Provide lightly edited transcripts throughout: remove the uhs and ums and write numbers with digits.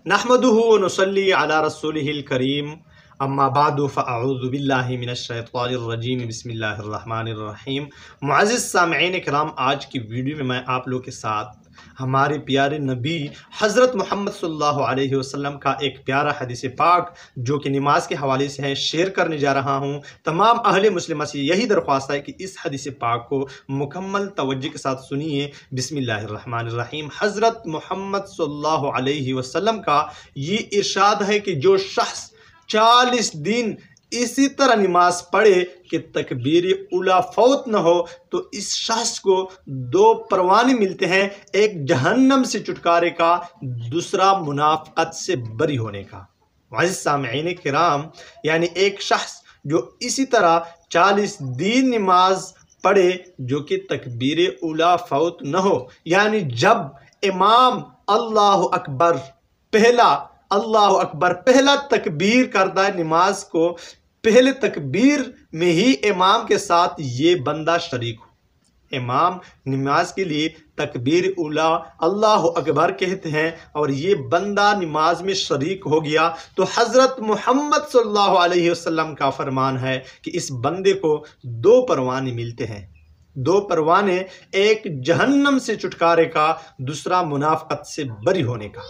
نحمدہ و نصلی علی رسولہ الکریم اما بعد فاعوذ باللہ من الشیطان الرجیم بسم اللہ الرحمن الرحیم۔ معزز سامعین کرام، آج کی ویڈیو میں آپ لوگ کے ساتھ ہمارے پیارے نبی حضرت محمد صلی اللہ علیہ وسلم کا ایک پیارا حدیث پاک جو کہ نماز کے حوالے سے ہے شیئر کرنے جا رہا ہوں۔ تمام اہل مسلمہ سے یہی درخواست ہے کہ اس حدیث پاک کو مکمل توجہ کے ساتھ سنیے۔ بسم اللہ الرحمن الرحیم۔ حضرت محمد صلی اللہ علیہ وسلم کا یہ ارشاد ہے کہ جو شخص 40 دن اسی طرح نماز پڑھے کہ تکبیر اولیٰ فوت نہ ہو تو اس شخص کو 2 پروانے ملتے ہیں، ایک جہنم سے چھٹکارے کا، دوسرا منافقت سے بری ہونے کا۔ معزز سامعین کرام، یعنی ایک شخص جو اسی طرح 40 دن نماز پڑھے جو کہ تکبیر اولیٰ فوت نہ ہو، یعنی جب امام اللہ اکبر پہلا تکبیر کرتا ہے نماز کو، پہلے تکبیر میں ہی امام کے ساتھ یہ بندہ شریک ہو۔ امام نماز کے لیے تکبیر اولیٰ اللہ اکبر کہتے ہیں اور یہ بندہ نماز میں شریک ہو گیا تو حضرت محمد صلی اللہ علیہ وسلم کا فرمان ہے کہ اس بندے کو 2 پروانے ملتے ہیں، 2 پروانے، ایک جہنم سے چھٹکارے کا، دوسرا منافقت سے بری ہونے کا۔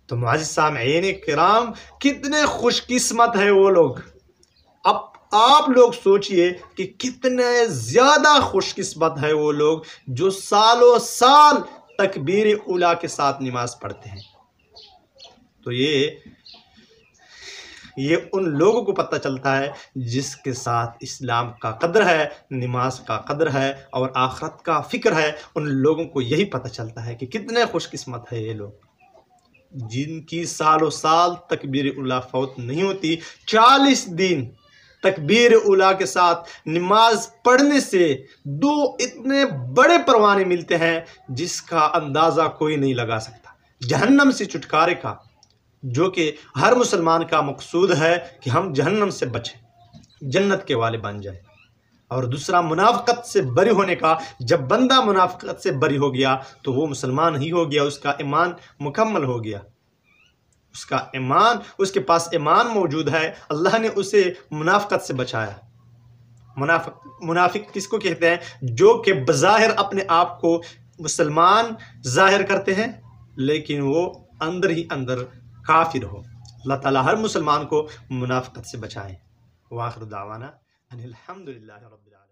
تو معزز سامعین کرام، کتنے خوش قسمت ہیں وہ لوگ۔ اب آپ لوگ سوچئے کہ کتنے زیادہ خوش قسمت ہے وہ لوگ جو سالوں سال تکبیر اولیٰ کے ساتھ نماز پڑھتے ہیں۔ تو یہ ان لوگوں کو پتہ چلتا ہے جس کے ساتھ اسلام کا قدر ہے، نماز کا قدر ہے اور آخرت کا فکر ہے۔ ان لوگوں کو یہی پتہ چلتا ہے کہ کتنے خوش قسمت ہے یہ لوگ جن کی سالوں سال تکبیر اولیٰ فوت نہیں ہوتی۔ 40 دن تکبیر اولیٰ کے ساتھ نماز پڑھنے سے 2 اتنے بڑے پروانے ملتے ہیں جس کا اندازہ کوئی نہیں لگا سکتا۔ جہنم سے چھٹکارے کا، جو کہ ہر مسلمان کا مقصود ہے کہ ہم جہنم سے بچیں، جنت کے والے بن جائیں، اور دوسرا منافقت سے بری ہونے کا۔ جب بندہ منافقت سے بری ہو گیا تو وہ مسلمان ہی ہو گیا، اس کا ایمان مکمل ہو گیا، اس کے پاس ایمان موجود ہے، اللہ نے اسے منافقت سے بچایا۔ منافق کس کو کہتے ہیں؟ جو کہ بظاہر اپنے آپ کو مسلمان ظاہر کرتے ہیں لیکن وہ اندر ہی اندر کافر ہو۔ اللہ تعالیٰ ہر مسلمان کو منافقت سے بچائے۔ وآخر دعوانا ان الحمدللہ رب العالمین۔